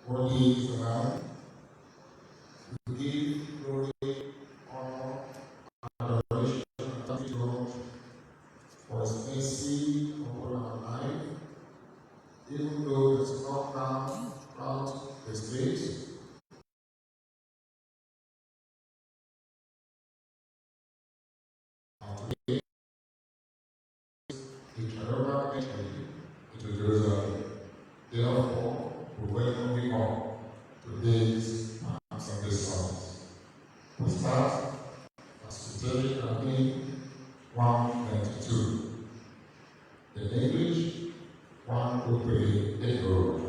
Worthy is the Lamb. We give glory, honor, and adoration and thank you, Lord, for His mercy upon our life. Even though there's no crown throughout the state, today, the Jehovah entry into Jerusalem. Therefore, we welcome you all to today's Sunday service. We start as we take campaign 122. In English, 123, 8 road.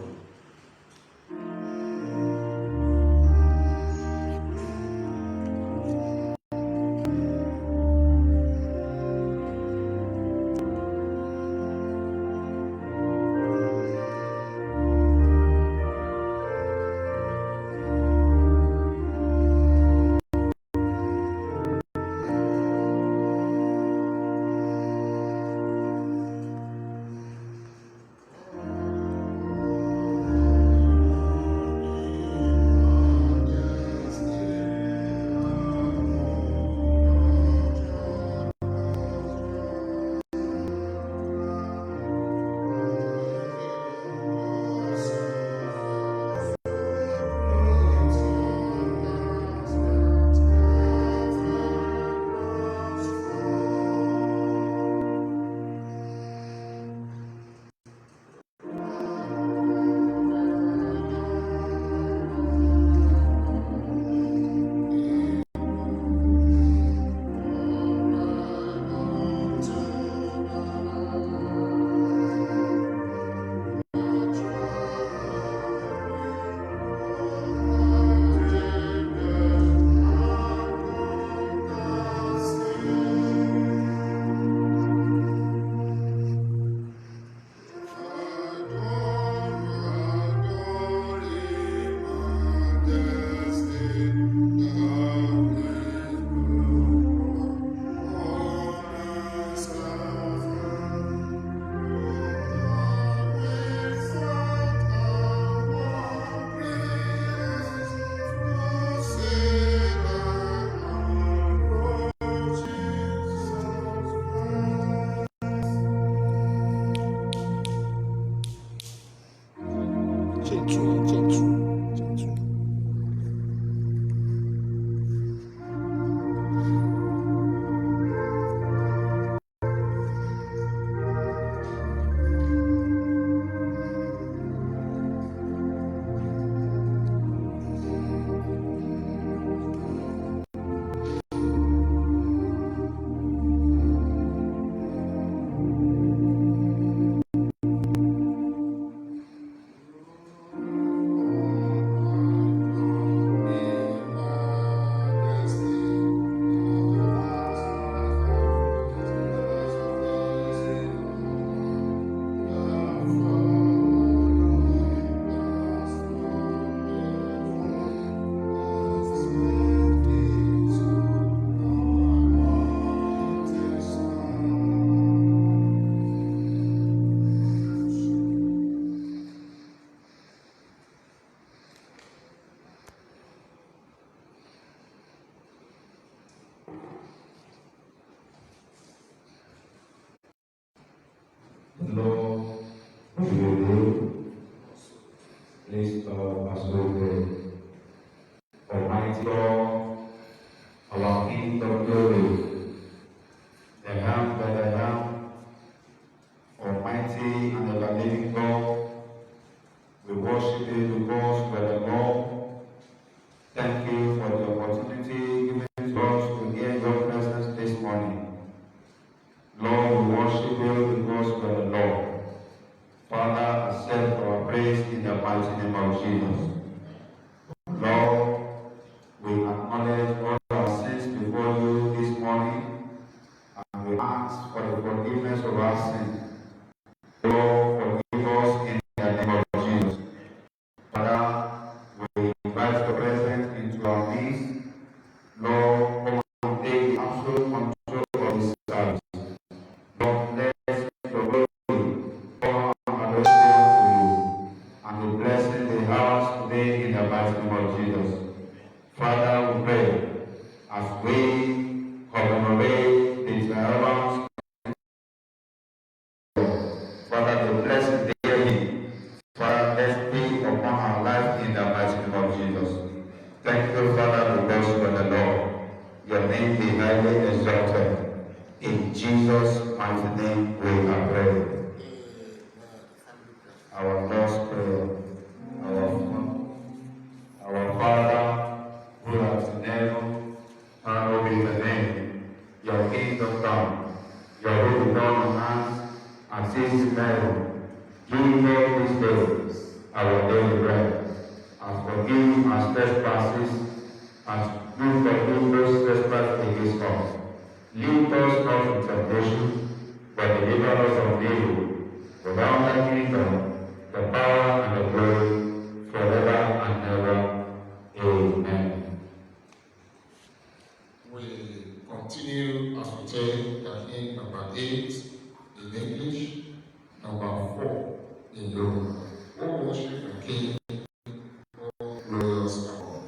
Lord, you please as we pray. Almighty God, our King of glory, the Lamb that I am, Almighty and ever-living God, we worship you because you are the Lord. Thank you for the opportunity given to us to hear your presence this morning. Lord, we worship you because you are the Lord. Father, accept our praise in the mighty name of Jesus. Lord, we acknowledge all our sins before you this morning, and we ask for the forgiveness of our sins. Lord, forgive us in the name of Jesus. Father, we invite your presence into our midst. Lord, come and take the absolute control of this service. Lord, let your glory, power, and adoration to you, and we bless the house today. mighty name of Jesus. Father, we pray as we commemorate the triumphs, Father, the blessing daily, Father, let's be upon our life in the mighty name of Jesus. Thank you, Father, because you are the Lord. Your name be highly exalted. In Jesus' mighty name we are praying. Our Lord's Prayer. Our Father, who art in heaven, hallowed be thy name. Your kingdom come. Your will be done on earth as it is in heaven. Give us this day our daily bread, and forgive us trespasses, as we forgive those trespass against us. Lead us not into temptation, but deliver us from evil. For thou art the kingdom, the power, and the glory, forever and ever. Amen. We continue as we take the hymn number 8 in English, number 4 in Yoruba. O worship the King, O glorious God.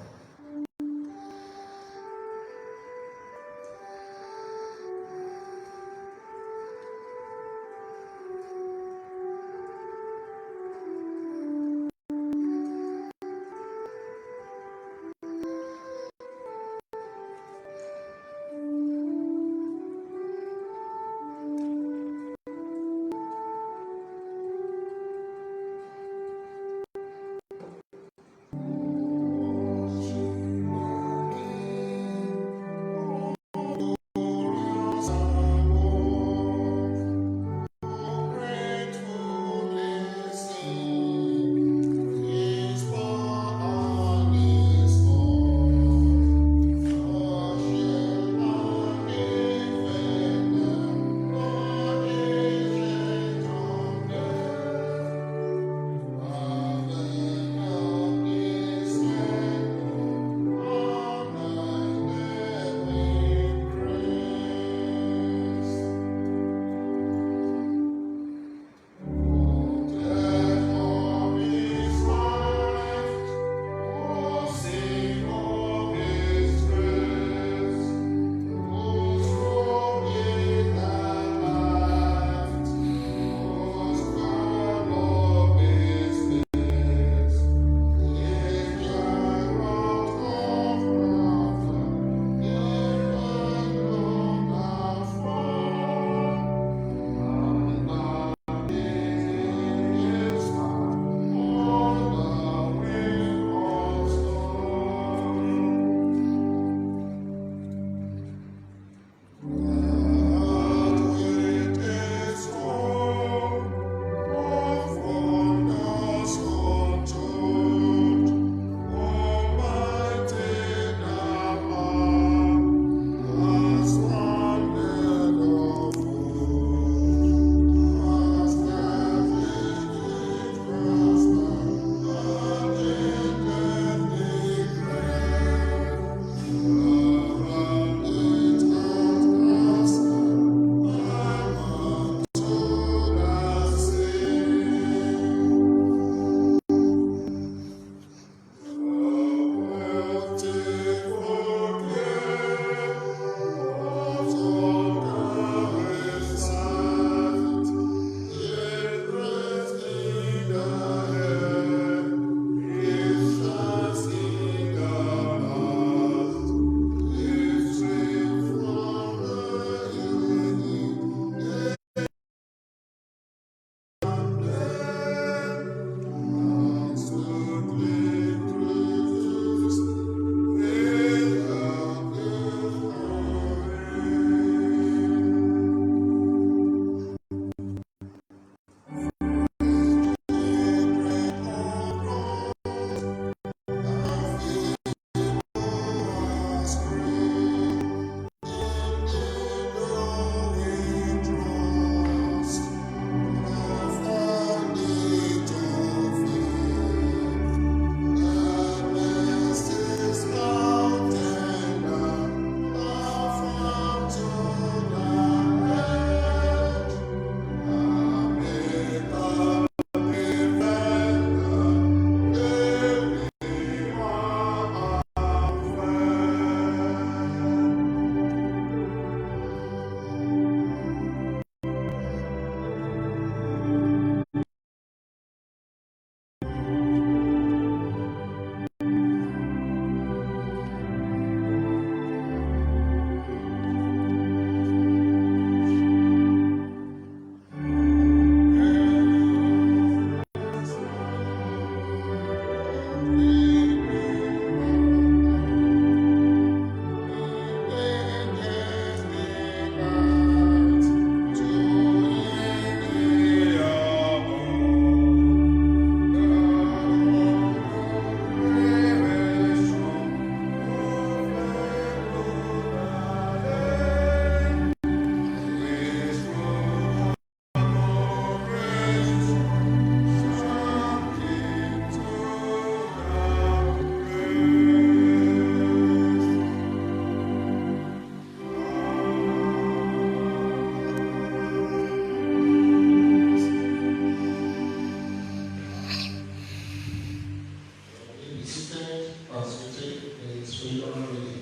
seated as we take the spiritual reading.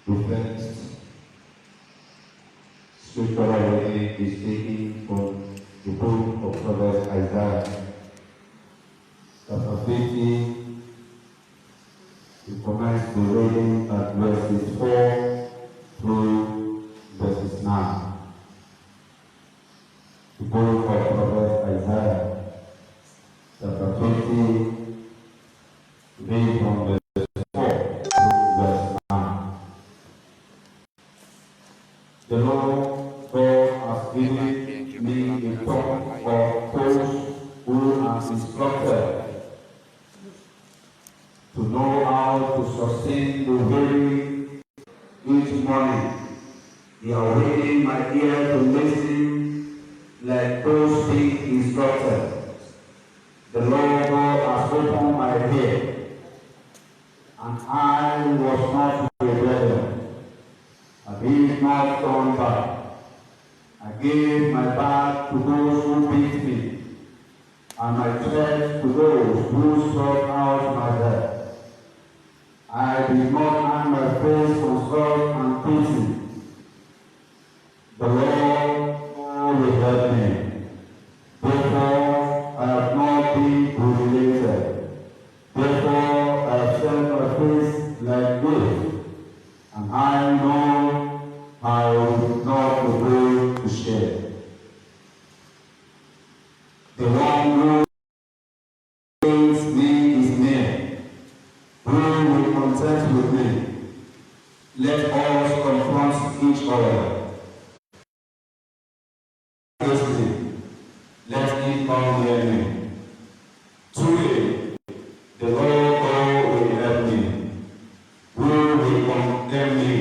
The first scriptural reading is taken from the book of Prophet Isaiah, chapter 50. We commence the reading at verses 4 through verses 9. The book of Prophet Isaiah, chapter 50, reading from verse 4 through verse 9. The Lord God has given me a tongue of those who are instructed to know how to sustain the weary each morning. They are waiting my ear to listen like those being instructed. The Lord God has opened my ear, and I was not rebellion. I did not turn back. I gave my back to those who beat me, and my chest to those who struck out my head. I did not hide my face from love and pity. The Lord will help me. Therefore, I have not been humiliated. Therefore, I have set my face like this, and I know I will not be put to shame. The one who brings me is near, who will contend with me. Let us confront each other. Let it come near me. Truly, the Lord God will help me. Who will condemn me?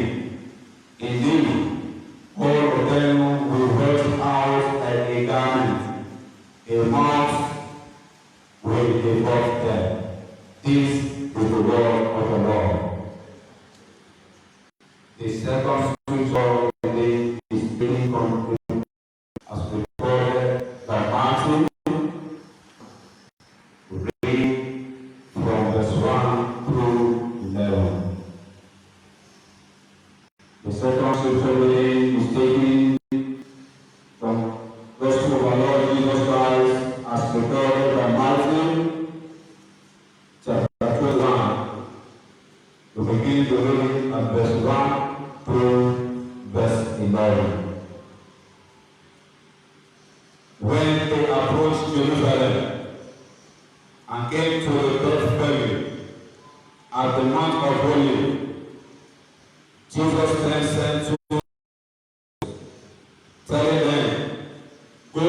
Indeed, all of them will burst out like a garment. A mouth will devour them. This is the word of the Lord. The second scripture reading is taken from as recorded by Matthew, reading from verse 1 through 11. The second scripture reading is taken from Gospel of our Lord Jesus Christ as recorded by Matthew, chapter 21. We begin the reading at verse 1 through verse 11. When they approached Jerusalem and came to the Bethphage at the Mount of Olives, Jesus then sent two, telling them, "Go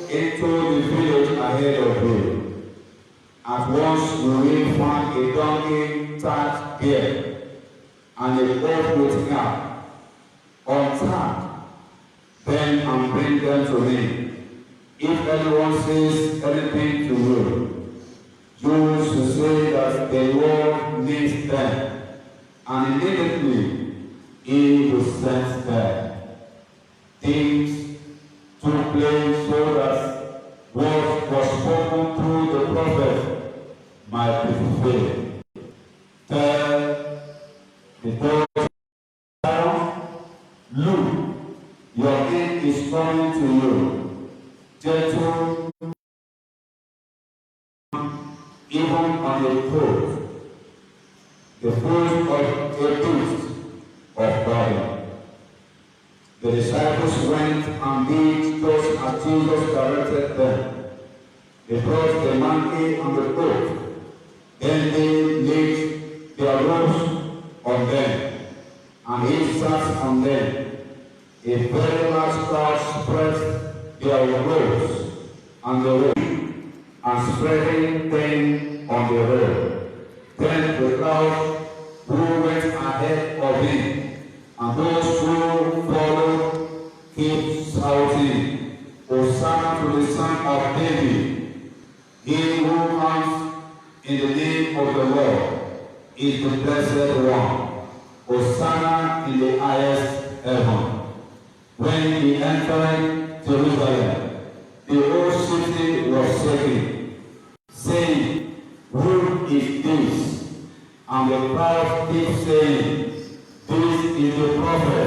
into the village ahead of you. At once you will find a donkey tied there, and a colt with her. Untie them and bring them to me. If anyone says anything to you, you should say that the Lord needs them, and immediately he will send them." Things took place so that what was spoken through the prophet might be fulfilled. Tell the daughter of Zion, look, your king is coming to you. Gentle, even on a coat, the foot of a beast of burden. The disciples went and did just as Jesus directed them. They brought the monkey and the goat. Then they laid their robes on them, and he sat on them. A very large crowd spread their robes on the road, and spreading them on the road. Then the crowd who went ahead of him and those who followed kept shouting, "Hosanna to the Son of David! He who comes in the name of the Lord is the blessed one. Hosanna in the highest heaven." When he entered Jerusalem, the whole city was shaking, saying, "Who is this?" And the crowd kept saying, "This is the prophet